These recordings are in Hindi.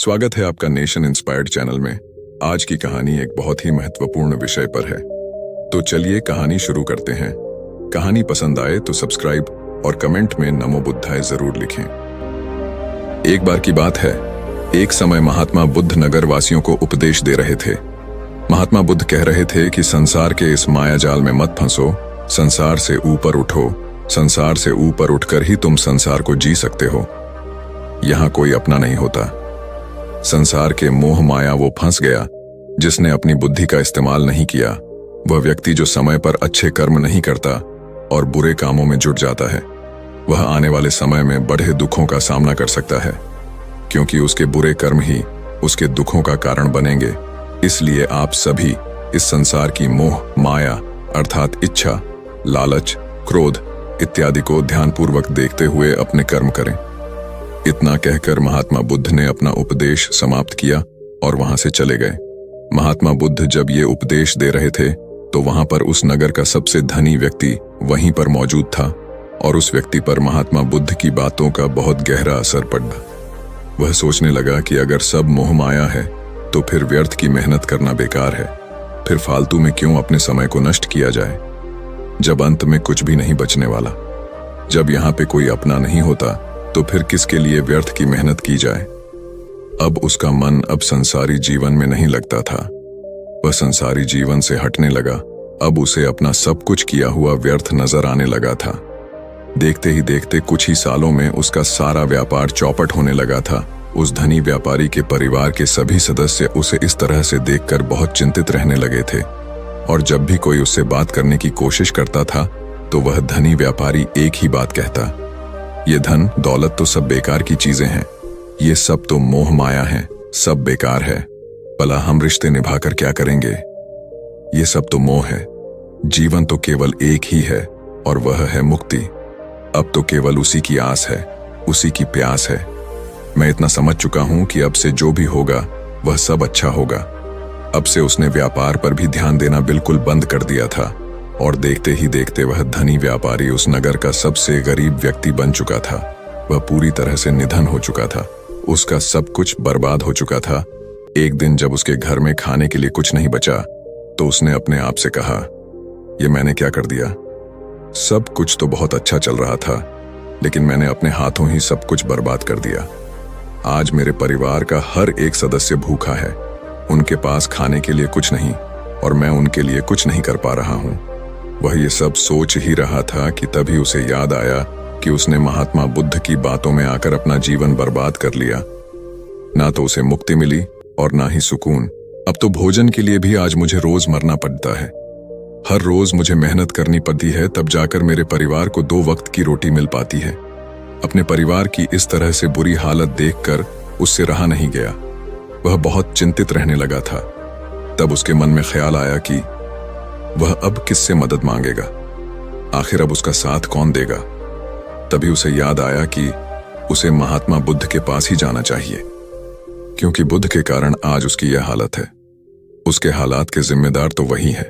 स्वागत है आपका नेशन इंस्पायर्ड चैनल में। आज की कहानी एक बहुत ही महत्वपूर्ण विषय पर है, तो चलिए कहानी शुरू करते हैं। कहानी पसंद आए तो सब्सक्राइब और कमेंट में नमो बुद्धाय जरूर लिखें। एक बार की बात है, एक समय महात्मा बुद्ध नगर वासियों को उपदेश दे रहे थे। महात्मा बुद्ध कह रहे थे कि संसार के इस माया जाल में मत फंसो, संसार से ऊपर उठो, संसार से ऊपर उठकर ही तुम संसार को जी सकते हो। यहां कोई अपना नहीं होता। संसार के मोह माया वो फंस गया जिसने अपनी बुद्धि का इस्तेमाल नहीं किया। वह व्यक्ति जो समय पर अच्छे कर्म नहीं करता और बुरे कामों में जुट जाता है, वह आने वाले समय में बड़े दुखों का सामना कर सकता है, क्योंकि उसके बुरे कर्म ही उसके दुखों का कारण बनेंगे। इसलिए आप सभी इस संसार की मोह माया अर्थात इच्छा, लालच, क्रोध इत्यादि को ध्यानपूर्वक देखते हुए अपने कर्म करें। इतना कहकर महात्मा बुद्ध ने अपना उपदेश समाप्त किया और वहां से चले गए। महात्मा बुद्ध जब ये उपदेश दे रहे थे तो वहां पर उस नगर का सबसे धनी व्यक्ति वहीं पर मौजूद था और उस व्यक्ति पर महात्मा बुद्ध की बातों का बहुत गहरा असर पड़ा। वह सोचने लगा कि अगर सब मोह माया है तो फिर व्यर्थ की मेहनत करना बेकार है, फिर फालतू में क्यों अपने समय को नष्ट किया जाए, जब अंत में कुछ भी नहीं बचने वाला। जब यहाँ पे कोई अपना नहीं होता तो फिर किसके लिए व्यर्थ की मेहनत की जाए। अब उसका मन अब संसारी जीवन में नहीं लगता था। वह संसारी जीवन से हटने लगा। अब उसे अपना सब कुछ किया हुआ व्यर्थ नजर आने लगा था। देखते ही देखते कुछ ही सालों में उसका सारा व्यापार चौपट होने लगा था। उस धनी व्यापारी के परिवार के सभी सदस्य उसे इस तरह से देखकर बहुत चिंतित रहने लगे थे, और जब भी कोई उससे बात करने की कोशिश करता था तो वह धनी व्यापारी एक ही बात कहता, ये धन दौलत तो सब बेकार की चीजें हैं, ये सब तो मोह माया है, सब बेकार है, भला हम रिश्ते निभाकर क्या करेंगे, ये सब तो मोह है, जीवन तो केवल एक ही है और वह है मुक्ति। अब तो केवल उसी की आस है, उसी की प्यास है। मैं इतना समझ चुका हूं कि अब से जो भी होगा वह सब अच्छा होगा। अब से उसने व्यापार पर भी ध्यान देना बिल्कुल बंद कर दिया था और देखते ही देखते वह धनी व्यापारी उस नगर का सबसे गरीब व्यक्ति बन चुका था। वह पूरी तरह से निधन हो चुका था। उसका सब कुछ बर्बाद हो चुका था। एक दिन जब उसके घर में खाने के लिए कुछ नहीं बचा तो उसने अपने आप से कहा, ये मैंने क्या कर दिया। सब कुछ तो बहुत अच्छा चल रहा था, लेकिन मैंने अपने हाथों ही सब कुछ बर्बाद कर दिया। आज मेरे परिवार का हर एक सदस्य भूखा है, उनके पास खाने के लिए कुछ नहीं और मैं उनके लिए कुछ नहीं कर पा रहा हूं। वह ये सब सोच ही रहा था कि तभी उसे याद आया कि उसने महात्मा बुद्ध की बातों में आकर अपना जीवन बर्बाद कर लिया। ना तो उसे मुक्ति मिली और ना ही सुकून। अब तो भोजन के लिए भी आज मुझे रोज मरना पड़ता है। हर रोज मुझे मेहनत करनी पड़ती है, तब जाकर मेरे परिवार को 2 वक्त की रोटी मिल पाती है। अपने परिवार की इस तरह से बुरी हालत देखकर उससे रहा नहीं गया। वह बहुत चिंतित रहने लगा था। तब उसके मन में ख्याल आया कि वह अब किससे मदद मांगेगा, आखिर अब उसका साथ कौन देगा। तभी उसे याद आया कि उसे महात्मा बुद्ध के पास ही जाना चाहिए, क्योंकि बुद्ध के कारण आज उसकी यह हालत है। उसके हालात के जिम्मेदार तो वही है।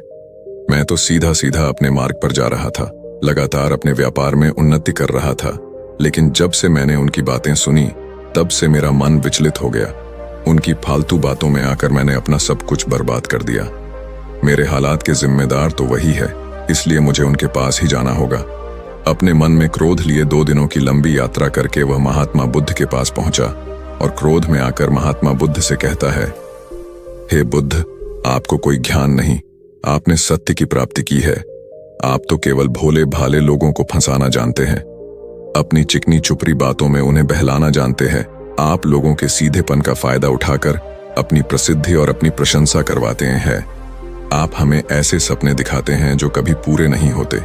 मैं तो सीधा सीधा अपने मार्ग पर जा रहा था, लगातार अपने व्यापार में उन्नति कर रहा था, लेकिन जब से मैंने उनकी बातें सुनी तब से मेरा मन विचलित हो गया। उनकी फालतू बातों में आकर मैंने अपना सब कुछ बर्बाद कर दिया। मेरे हालात के जिम्मेदार तो वही है, इसलिए मुझे उनके पास ही जाना होगा। अपने मन में क्रोध लिए 2 दिनों की लंबी यात्रा करके वह महात्मा बुद्ध के पास पहुंचा और क्रोध में आकर महात्मा बुद्ध से कहता है, हे बुद्ध, आपको कोई ज्ञान नहीं, आपने सत्य की प्राप्ति की है। आप तो केवल भोले भाले लोगों को फंसाना जानते हैं, अपनी चिकनी चुपड़ी बातों में उन्हें बहलाना जानते हैं। आप लोगों के सीधेपन का फायदा उठाकर अपनी प्रसिद्धि और अपनी प्रशंसा करवाते हैं। आप हमें ऐसे सपने दिखाते हैं जो कभी पूरे नहीं होते।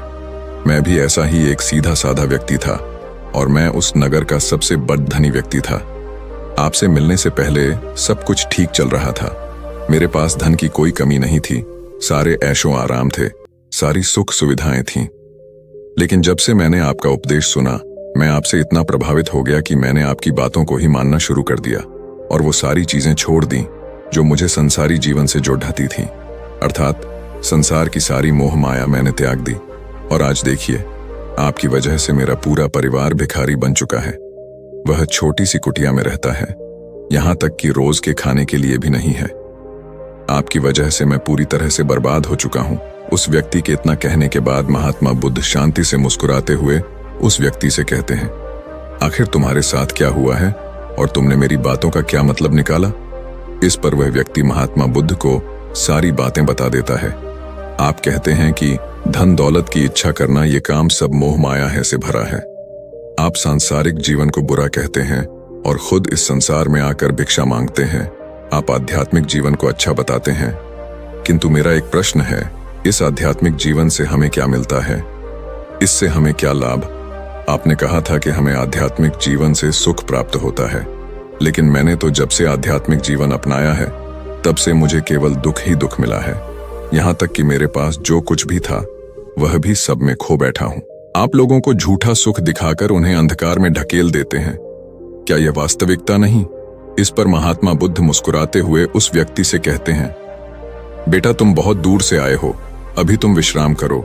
मैं भी ऐसा ही एक सीधा साधा व्यक्ति था और मैं उस नगर का सबसे बड़ धनी व्यक्ति था। आपसे मिलने से पहले सब कुछ ठीक चल रहा था। मेरे पास धन की कोई कमी नहीं थी, सारे ऐशो आराम थे, सारी सुख सुविधाएं थीं। लेकिन जब से मैंने आपका उपदेश सुना, मैं आपसे इतना प्रभावित हो गया कि मैंने आपकी बातों को ही मानना शुरू कर दिया और वो सारी चीजें छोड़ दी जो मुझे संसारी जीवन से जोड़ती थी। अर्थात संसार की सारी मोह माया मैंने त्याग दी। और आज देखिए, आपकी वजह से मेरा पूरा परिवार भिखारी बन चुका है। वह छोटी सी कुटिया में रहता है। यहाँ तक कि रोज के खाने के लिए भी नहीं है। आपकी वजह से मैं पूरी तरह से बर्बाद हो चुका हूँ। उस व्यक्ति के इतना कहने के बाद महात्मा बुद्ध शांति से मुस्कुराते हुए उस व्यक्ति से कहते हैं, आखिर तुम्हारे साथ क्या हुआ है और तुमने मेरी बातों का क्या मतलब निकाला? इस पर वह व्यक्ति महात्मा बुद्ध को सारी बातें बता देता है। आप कहते हैं कि धन दौलत की इच्छा करना ये काम सब मोह माया है से भरा है। आप सांसारिक जीवन को बुरा कहते हैं और खुद इस संसार में आकर भिक्षा मांगते हैं। आप आध्यात्मिक जीवन को अच्छा बताते हैं, किंतु मेरा एक प्रश्न है, इस आध्यात्मिक जीवन से हमें क्या मिलता है? इससे हमें क्या लाभ? आपने कहा था कि हमें आध्यात्मिक जीवन से सुख प्राप्त होता है, लेकिन मैंने तो जब से आध्यात्मिक जीवन अपनाया है तब से मुझे केवल दुख ही दुख मिला है। यहाँ तक कि मेरे पास जो कुछ भी था वह भी सब में खो बैठा हूँ। आप लोगों को झूठा सुख दिखाकर उन्हें अंधकार में ढकेल देते हैं। क्या यह वास्तविकता नहीं? इस पर महात्मा बुद्ध मुस्कुराते हुए उस व्यक्ति से कहते हैं, बेटा तुम बहुत दूर से आए हो, अभी तुम विश्राम करो।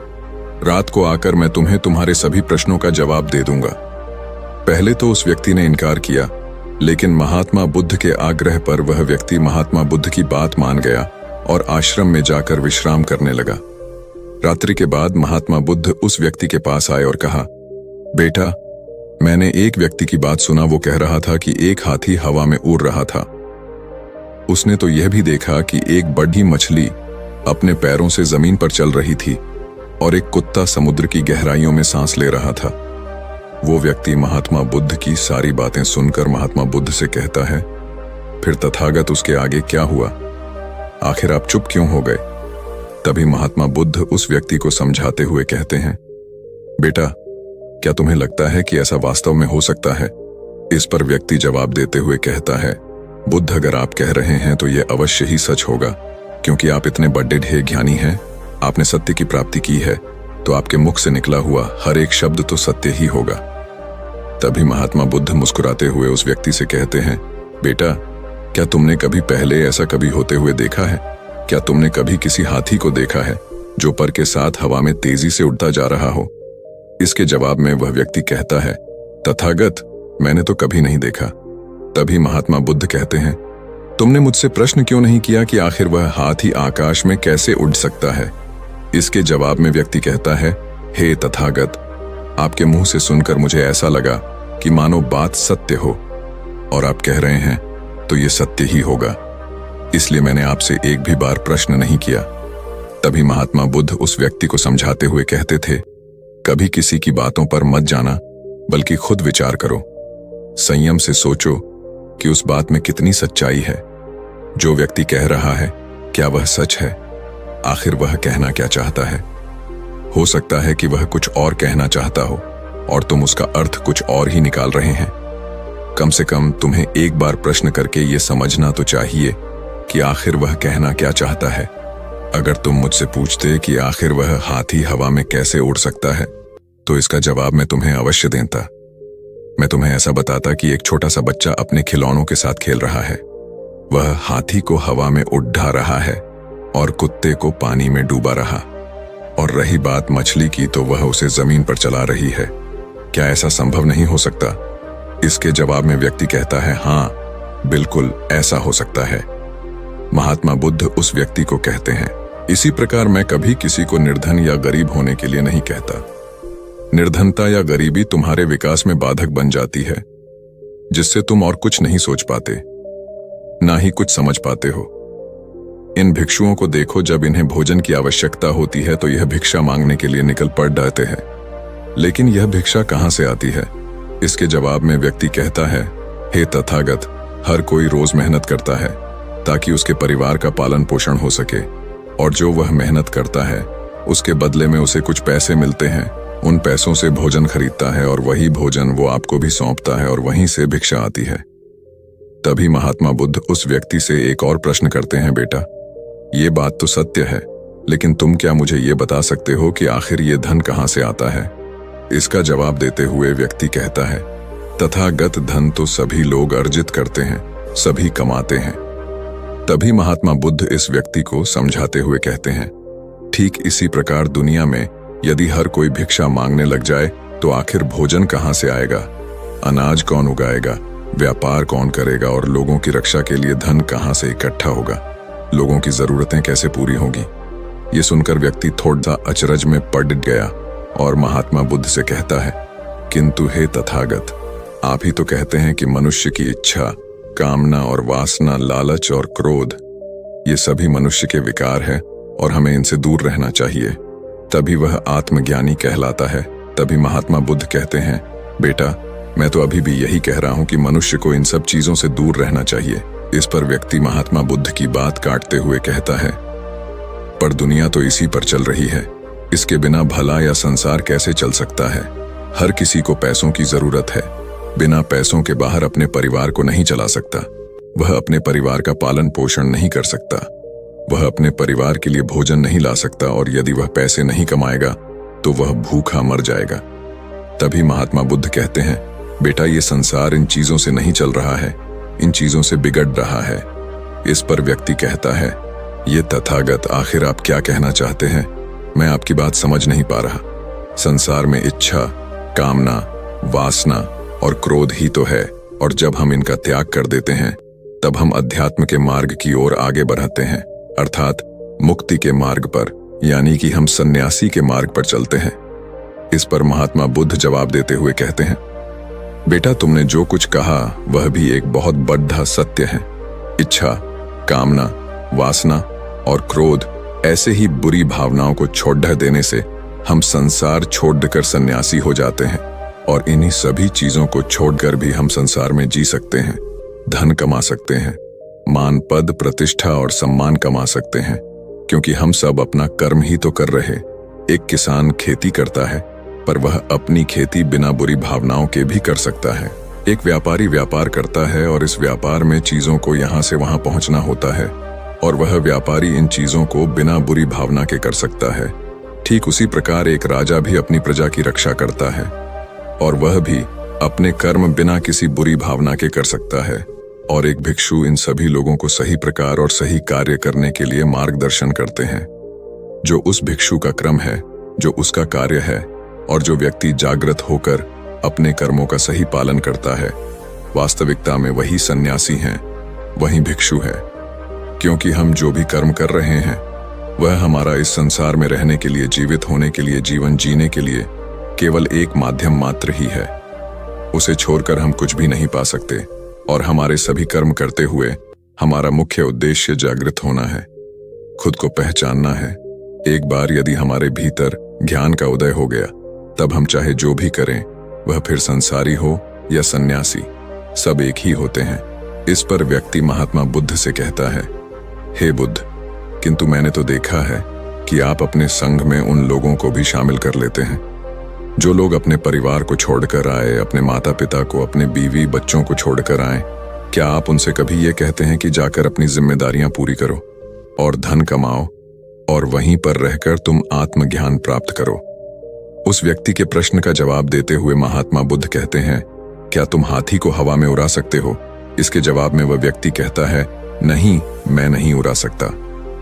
रात को आकर मैं तुम्हें तुम्हारे सभी प्रश्नों का जवाब दे दूंगा। पहले तो उस व्यक्ति ने इनकार किया, लेकिन महात्मा बुद्ध के आग्रह पर वह व्यक्ति महात्मा बुद्ध की बात मान गया और आश्रम में जाकर विश्राम करने लगा। रात्रि के बाद महात्मा बुद्ध उस व्यक्ति के पास आए और कहा, बेटा मैंने एक व्यक्ति की बात सुना, वो कह रहा था कि एक हाथी हवा में उड़ रहा था। उसने तो यह भी देखा कि एक बड़ी मछली अपने पैरों से जमीन पर चल रही थी और एक कुत्ता समुद्र की गहराइयों में सांस ले रहा था। वो व्यक्ति महात्मा बुद्ध की सारी बातें सुनकर महात्मा बुद्ध से कहता है, फिर तथागत उसके आगे क्या हुआ? आखिर आप चुप क्यों हो गए? तभी महात्मा बुद्ध उस व्यक्ति को समझाते हुए कहते हैं, बेटा क्या तुम्हें लगता है कि ऐसा वास्तव में हो सकता है? इस पर व्यक्ति जवाब देते हुए कहता है, बुद्ध अगर आप कह रहे हैं तो यह अवश्य ही सच होगा, क्योंकि आप इतने बड़े ढेर ज्ञानी हैं, आपने सत्य की प्राप्ति की है, तो आपके मुख से निकला हुआ हर एक शब्द तो सत्य ही होगा। तभी महात्मा बुद्ध मुस्कुराते हुए उस व्यक्ति से कहते हैं, बेटा क्या तुमने कभी पहले ऐसा कभी होते हुए देखा है? क्या तुमने कभी किसी हाथी को देखा है जो पर के साथ हवा में तेजी से उड़ता जा रहा हो? इसके जवाब में वह व्यक्ति कहता है, तथागत मैंने तो कभी नहीं देखा। तभी महात्मा बुद्ध कहते हैं, तुमने मुझसे प्रश्न क्यों नहीं किया कि आखिर वह हाथी आकाश में कैसे उड़ सकता है? इसके जवाब में व्यक्ति कहता है, हे तथागत, आपके मुंह से सुनकर मुझे ऐसा लगा कि मानो बात सत्य हो, और आप कह रहे हैं तो ये सत्य ही होगा, इसलिए मैंने आपसे एक भी बार प्रश्न नहीं किया। तभी महात्मा बुद्ध उस व्यक्ति को समझाते हुए कहते थे, कभी किसी की बातों पर मत जाना, बल्कि खुद विचार करो, संयम से सोचो कि उस बात में कितनी सच्चाई है। जो व्यक्ति कह रहा है क्या वह सच है? आखिर वह कहना क्या चाहता है? हो सकता है कि वह कुछ और कहना चाहता हो और तुम उसका अर्थ कुछ और ही निकाल रहे हैं। कम से कम तुम्हें एक बार प्रश्न करके ये समझना तो चाहिए कि आखिर वह कहना क्या चाहता है। अगर तुम मुझसे पूछते कि आखिर वह हाथी हवा में कैसे उड़ सकता है, तो इसका जवाब मैं तुम्हें अवश्य देता। मैं तुम्हें ऐसा बताता कि एक छोटा सा बच्चा अपने खिलौनों के साथ खेल रहा है। वह हाथी को हवा में उड़ा रहा है और कुत्ते को पानी में डूबा रहा, और रही बात मछली की तो वह उसे जमीन पर चला रही है। क्या ऐसा संभव नहीं हो सकता? इसके जवाब में व्यक्ति कहता है, हाँ बिल्कुल ऐसा हो सकता है। महात्मा बुद्ध उस व्यक्ति को कहते हैं, इसी प्रकार मैं कभी किसी को निर्धन या गरीब होने के लिए नहीं कहता। निर्धनता या गरीबी तुम्हारे विकास में बाधक बन जाती है, जिससे तुम और कुछ नहीं सोच पाते, ना ही कुछ समझ पाते हो। इन भिक्षुओं को देखो, जब इन्हें भोजन की आवश्यकता होती है तो यह भिक्षा मांगने के लिए निकल पड़ जाते हैं, लेकिन यह भिक्षा कहाँ से आती है? इसके जवाब में व्यक्ति कहता है, हे तथागत, हर कोई रोज मेहनत करता है ताकि उसके परिवार का पालन पोषण हो सके, और जो वह मेहनत करता है उसके बदले में उसे कुछ पैसे मिलते हैं। उन पैसों से भोजन खरीदता है और वही भोजन वो आपको भी सौंपता है, और वहीं से भिक्षा आती है। तभी महात्मा बुद्ध उस व्यक्ति से एक और प्रश्न करते हैं, बेटा ये बात तो सत्य है, लेकिन तुम क्या मुझे ये बता सकते हो कि आखिर ये धन कहाँ से आता है? इसका जवाब देते हुए व्यक्ति कहता है, तथागत धन तो सभी लोग अर्जित करते हैं, सभी कमाते हैं। तभी महात्मा बुद्ध इस व्यक्ति को समझाते हुए कहते हैं, ठीक इसी प्रकार दुनिया में यदि हर कोई भिक्षा मांगने लग जाए तो आखिर भोजन कहाँ से आएगा? अनाज कौन उगाएगा? व्यापार कौन करेगा और लोगों की रक्षा के लिए धन कहां से इकट्ठा होगा, लोगों की जरूरतें कैसे पूरी होगी। ये सुनकर व्यक्ति थोड़ा अचरज में पड़ गया और महात्मा बुद्ध से कहता है, किंतु हे तथागत, आप ही तो कहते हैं कि मनुष्य की इच्छा, कामना और वासना, लालच और क्रोध, ये सभी मनुष्य के विकार है और हमें इनसे दूर रहना चाहिए, तभी वह आत्मज्ञानी कहलाता है। तभी महात्मा बुद्ध कहते हैं, बेटा, मैं तो अभी भी यही कह रहा हूं कि मनुष्य को इन सब चीजों से दूर रहना चाहिए। इस पर व्यक्ति महात्मा बुद्ध की बात काटते हुए कहता है, पर दुनिया तो इसी पर चल रही है, इसके बिना भला या संसार कैसे चल सकता है। हर किसी को पैसों की जरूरत है, बिना पैसों के बाहर अपने परिवार को नहीं चला सकता, वह अपने परिवार का पालन पोषण नहीं कर सकता, वह अपने परिवार के लिए भोजन नहीं ला सकता और यदि वह पैसे नहीं कमाएगा तो वह भूखा मर जाएगा। तभी महात्मा बुद्ध कहते हैं, बेटा, ये संसार इन चीजों से नहीं चल रहा है, इन चीजों से बिगड़ रहा है। इस पर व्यक्ति कहता है, ये तथागत, आखिर आप क्या कहना चाहते हैं? मैं आपकी बात समझ नहीं पा रहा। संसार में इच्छा, कामना, वासना और क्रोध ही तो है, और जब हम इनका त्याग कर देते हैं तब हम अध्यात्म के मार्ग की ओर आगे बढ़ते हैं, अर्थात मुक्ति के मार्ग पर, यानी कि हम सन्यासी के मार्ग पर चलते हैं। इस पर महात्मा बुद्ध जवाब देते हुए कहते हैं, बेटा, तुमने जो कुछ कहा वह भी एक बहुत बड़ा सत्य है। इच्छा, कामना, वासना और क्रोध ऐसे ही बुरी भावनाओं को छोड़ देने से हम संसार छोड़कर सन्यासी हो जाते हैं, और इन्हीं सभी चीजों को छोड़कर भी हम संसार में जी सकते हैं, धन कमा सकते हैं, मान, पद, प्रतिष्ठा और सम्मान कमा सकते हैं, क्योंकि हम सब अपना कर्म ही तो कर रहे। एक किसान खेती करता है, पर वह अपनी खेती बिना बुरी भावनाओं के भी कर सकता है। एक व्यापारी व्यापार करता है और इस व्यापार में चीजों को यहाँ से वहां पहुंचना होता है, और वह व्यापारी इन चीजों को बिना बुरी भावना के कर सकता है। ठीक उसी प्रकार एक राजा भी अपनी प्रजा की रक्षा करता है, और वह भी अपने कर्म बिना किसी बुरी भावना के कर सकता है। और एक भिक्षु इन सभी लोगों को सही प्रकार और सही कार्य करने के लिए मार्गदर्शन करते हैं। जो उस भिक्षु का क्रम है, जो उसका कार्य है, और जो व्यक्ति जागृत होकर अपने कर्मों का सही पालन करता है, वास्तविकता में वही सन्यासी हैं, वही भिक्षु है। क्योंकि हम जो भी कर्म कर रहे हैं वह हमारा इस संसार में रहने के लिए, जीवित होने के लिए, जीवन जीने के लिए केवल एक माध्यम मात्र ही है। उसे छोड़कर हम कुछ भी नहीं पा सकते, और हमारे सभी कर्म करते हुए हमारा मुख्य उद्देश्य जागृत होना है, खुद को पहचानना है। एक बार यदि हमारे भीतर ज्ञान का उदय हो गया, तब हम चाहे जो भी करें, वह फिर संसारी हो या सन्यासी, सब एक ही होते हैं। इस पर व्यक्ति महात्मा बुद्ध से कहता है, हे बुद्ध, किंतु मैंने तो देखा है कि आप अपने संघ में उन लोगों को भी शामिल कर लेते हैं जो लोग अपने परिवार को छोड़कर आए, अपने माता पिता को, अपने बीवी बच्चों को छोड़कर आए। क्या आप उनसे कभी ये कहते हैं कि जाकर अपनी जिम्मेदारियां पूरी करो और धन कमाओ और वहीं पर रहकर तुम आत्मज्ञान प्राप्त करो? उस व्यक्ति के प्रश्न का जवाब देते हुए महात्मा बुद्ध कहते हैं, क्या तुम हाथी को हवा में उड़ा सकते हो? इसके जवाब में वह व्यक्ति कहता है, नहीं, मैं नहीं उड़ा सकता।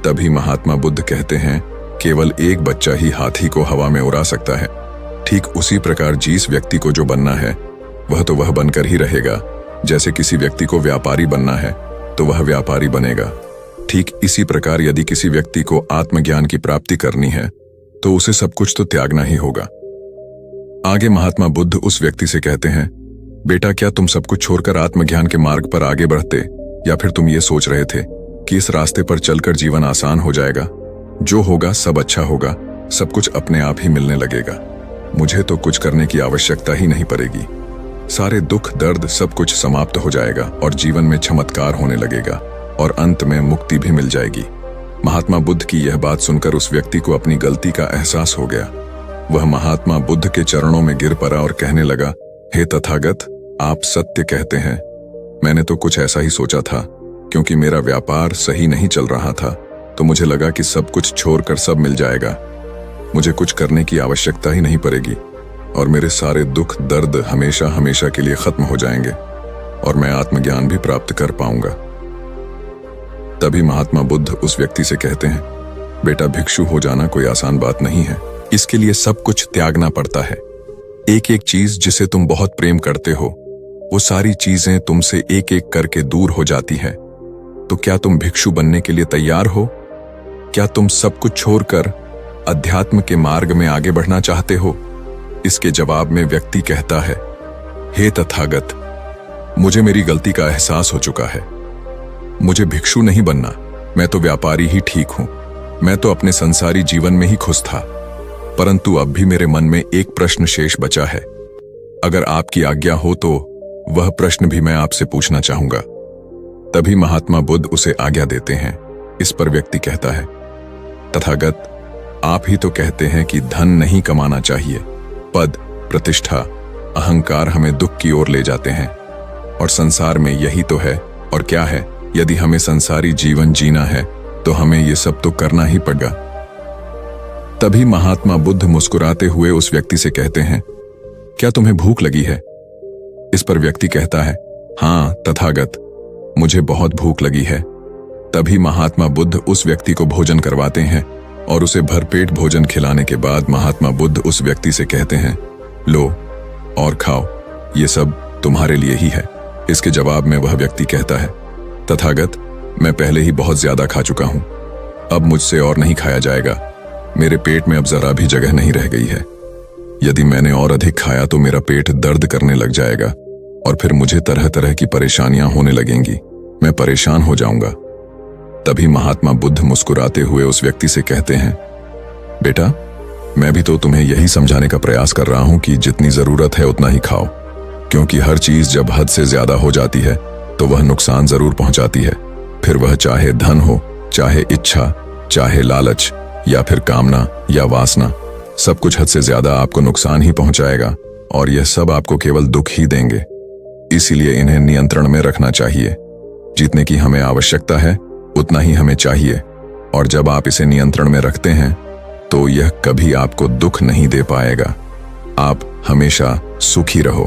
तभी महात्मा बुद्ध कहते हैं, केवल एक बच्चा ही हाथी को हवा में उड़ा सकता है। ठीक उसी प्रकार जिस व्यक्ति को जो बनना है वह तो वह बनकर ही रहेगा। जैसे किसी व्यक्ति को व्यापारी बनना है तो वह व्यापारी बनेगा, ठीक इसी प्रकार यदि किसी व्यक्ति को आत्मज्ञान की प्राप्ति करनी है तो उसे सब कुछ तो त्यागना ही होगा। आगे महात्मा बुद्ध उस व्यक्ति से कहते हैं, बेटा, क्या तुम सब कुछ छोड़कर आत्मज्ञान के मार्ग पर आगे बढ़ते, या फिर तुम ये सोच रहे थे कि इस रास्ते पर चलकर जीवन आसान हो जाएगा, जो होगा सब अच्छा होगा, सब कुछ अपने आप ही मिलने लगेगा, मुझे तो कुछ करने की आवश्यकता ही नहीं पड़ेगी, सारे दुख दर्द सब कुछ समाप्त हो जाएगा और जीवन में चमत्कार होने लगेगा और अंत में मुक्ति भी मिल जाएगी। महात्मा बुद्ध की यह बात सुनकर उस व्यक्ति को अपनी गलती का एहसास हो गया। वह महात्मा बुद्ध के चरणों में गिर पड़ा और कहने लगा, हे तथागत, आप सत्य कहते हैं। मैंने तो कुछ ऐसा ही सोचा था, क्योंकि मेरा व्यापार सही नहीं चल रहा था, तो मुझे लगा कि सब कुछ छोड़कर सब मिल जाएगा, मुझे कुछ करने की आवश्यकता ही नहीं पड़ेगी और मेरे सारे दुख दर्द हमेशा हमेशा के लिए खत्म हो जाएंगे और मैं आत्मज्ञान भी प्राप्त कर पाऊंगा। तभी महात्मा बुद्ध उस व्यक्ति से कहते हैं, बेटा, भिक्षु हो जाना कोई आसान बात नहीं है, इसके लिए सब कुछ त्यागना पड़ता है। एक एक चीज जिसे तुम बहुत प्रेम करते हो, वो सारी चीजें तुमसे एक एक करके दूर हो जाती हैं। तो क्या तुम भिक्षु बनने के लिए तैयार हो? क्या तुम सब कुछ छोड़कर अध्यात्म के मार्ग में आगे बढ़ना चाहते हो? इसके जवाब में व्यक्ति कहता है, हे तथागत, मुझे मेरी गलती का एहसास हो चुका है। मुझे भिक्षु नहीं बनना, मैं तो व्यापारी ही ठीक हूं। मैं तो अपने संसारी जीवन में ही खुश था, परंतु अब भी मेरे मन में एक प्रश्न शेष बचा है। अगर आपकी आज्ञा हो तो वह प्रश्न भी मैं आपसे पूछना चाहूंगा। तभी महात्मा बुद्ध उसे आज्ञा देते हैं। इस पर व्यक्ति कहता है, तथागत, आप ही तो कहते हैं कि धन नहीं कमाना चाहिए। पद, प्रतिष्ठा, अहंकार हमें दुख की ओर ले जाते हैं, और संसार में यही तो है। और क्या है, यदि हमें संसारी जीवन जीना है तो हमें ये सब तो करना ही पड़ेगा। तभी महात्मा बुद्ध मुस्कुराते हुए उस व्यक्ति से कहते हैं, क्या तुम्हें भूख लगी है? इस पर व्यक्ति कहता है, हाँ तथागत, मुझे बहुत भूख लगी है। तभी महात्मा बुद्ध उस व्यक्ति को भोजन करवाते हैं, और उसे भरपेट भोजन खिलाने के बाद महात्मा बुद्ध उस व्यक्ति से कहते हैं, लो और खाओ, ये सब तुम्हारे लिए ही है। इसके जवाब में वह व्यक्ति कहता है, तथागत, मैं पहले ही बहुत ज्यादा खा चुका हूं, अब मुझसे और नहीं खाया जाएगा। मेरे पेट में अब जरा भी जगह नहीं रह गई है। यदि मैंने और अधिक खाया तो मेरा पेट दर्द करने लग जाएगा, और फिर मुझे तरह तरह की परेशानियां होने लगेंगी। मैं परेशान हो जाऊंगा। तभी महात्मा बुद्ध मुस्कुराते हुए उस व्यक्ति से कहते हैं, बेटा, मैं भी तो तुम्हें यही समझाने का प्रयास कर रहा हूं कि जितनी जरूरत है उतना ही खाओ, क्योंकि हर चीज जब हद से ज्यादा हो जाती है तो वह नुकसान जरूर पहुंचाती है। फिर वह चाहे धन हो, चाहे इच्छा, चाहे लालच, या फिर कामना या वासना, सब कुछ हद से ज्यादा आपको नुकसान ही पहुंचाएगा, और यह सब आपको केवल दुख ही देंगे। इसीलिए इन्हें नियंत्रण में रखना चाहिए। जितने की हमें आवश्यकता है उतना ही हमें चाहिए, और जब आप इसे नियंत्रण में रखते हैं तो यह कभी आपको दुख नहीं दे पाएगा। आप हमेशा सुखी रहो।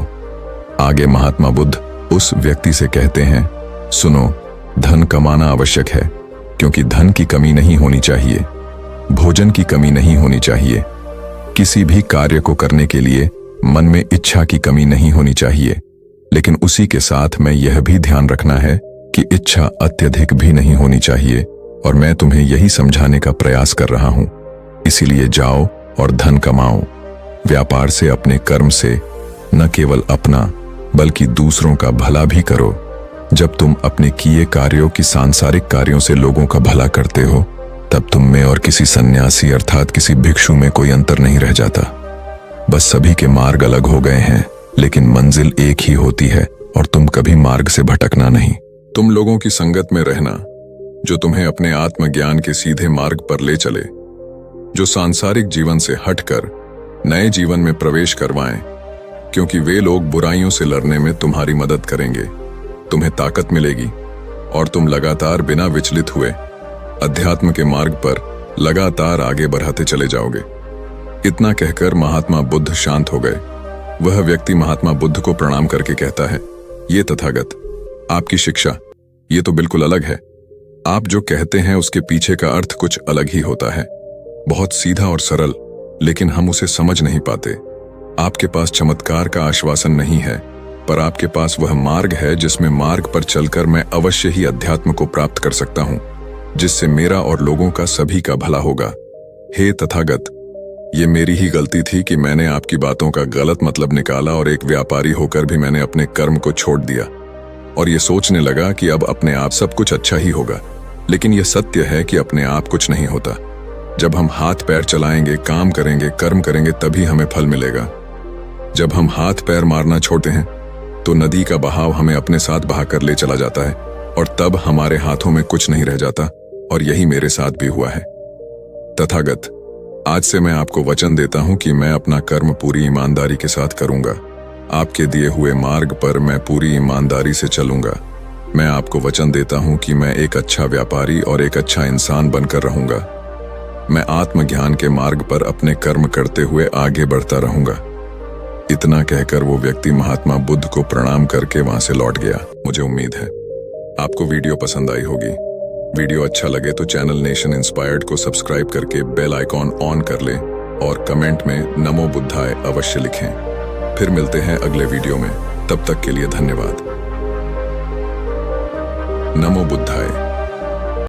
आगे महात्मा बुद्ध उस व्यक्ति से कहते हैं, सुनो, धन कमाना आवश्यक है, क्योंकि धन की कमी नहीं होनी चाहिए, भोजन की कमी नहीं होनी चाहिए, किसी भी कार्य को करने के लिए मन में इच्छा की कमी नहीं होनी चाहिए। लेकिन उसी के साथ में यह भी ध्यान रखना है कि इच्छा अत्यधिक भी नहीं होनी चाहिए, और मैं तुम्हें यही समझाने का प्रयास कर रहा हूं। इसीलिए जाओ और धन कमाओ। व्यापार से, अपने कर्म से न केवल अपना बल्कि दूसरों का भला भी करो। जब तुम अपने किए कार्यों की सांसारिक कार्यों से लोगों का भला करते हो, तब तुम में और किसी सन्यासी अर्थात किसी भिक्षु में कोई अंतर नहीं रह जाता। बस सभी के मार्ग अलग हो गए हैं, लेकिन मंजिल एक ही होती है, और तुम कभी मार्ग से भटकना नहीं। तुम लोगों की संगत में रहना जो तुम्हें अपने आत्मज्ञान के सीधे मार्ग पर ले चले, जो सांसारिक जीवन से हटकर नए जीवन में प्रवेश करवाएं, क्योंकि वे लोग बुराइयों से लड़ने में तुम्हारी मदद करेंगे। तुम्हें ताकत मिलेगी, और तुम लगातार बिना विचलित हुए अध्यात्म के मार्ग पर लगातार आगे बढ़ाते चले जाओगे। इतना कहकर महात्मा बुद्ध शांत हो गए। वह व्यक्ति महात्मा बुद्ध को प्रणाम करके कहता है, ये तथागत, आपकी शिक्षा ये तो बिल्कुल अलग है। आप जो कहते हैं उसके पीछे का अर्थ कुछ अलग ही होता है, बहुत सीधा और सरल, लेकिन हम उसे समझ नहीं पाते। आपके पास चमत्कार का आश्वासन नहीं है, पर आपके पास वह मार्ग है जिसमें मार्ग पर चलकर मैं अवश्य ही अध्यात्म को प्राप्त कर सकता हूं, जिससे मेरा और लोगों का सभी का भला होगा। हे तथागत, ये मेरी ही गलती थी कि मैंने आपकी बातों का गलत मतलब निकाला, और एक व्यापारी होकर भी मैंने अपने कर्म को छोड़ दिया और ये सोचने लगा कि अब अपने आप सब कुछ अच्छा ही होगा। लेकिन यह सत्य है कि अपने आप कुछ नहीं होता। जब हम हाथ पैर चलाएंगे, काम करेंगे, कर्म करेंगे, तभी हमें फल मिलेगा। जब हम हाथ पैर मारना छोड़ते हैं तो नदी का बहाव हमें अपने साथ बहाकर ले चला जाता है, और तब हमारे हाथों में कुछ नहीं रह जाता। और यही मेरे साथ भी हुआ है। तथागत, आज से मैं आपको वचन देता हूं कि मैं अपना कर्म पूरी ईमानदारी के साथ करूंगा। आपके दिए हुए मार्ग पर मैं पूरी ईमानदारी से चलूंगा। मैं आपको वचन देता हूं कि मैं एक अच्छा व्यापारी और एक अच्छा इंसान बनकर रहूंगा। मैं आत्मज्ञान के मार्ग पर अपने कर्म करते हुए आगे बढ़ता रहूंगा। इतना कहकर वो व्यक्ति महात्मा बुद्ध को प्रणाम करके वहां से लौट गया। मुझे उम्मीद है आपको वीडियो पसंद आई होगी। वीडियो अच्छा लगे तो चैनल नेशन इंस्पायर्ड को सब्सक्राइब करके बेल आइकॉन ऑन कर लें, और कमेंट में नमो बुद्धाय अवश्य लिखें। फिर मिलते हैं अगले वीडियो में। तब तक के लिए धन्यवाद। नमो बुद्धाय।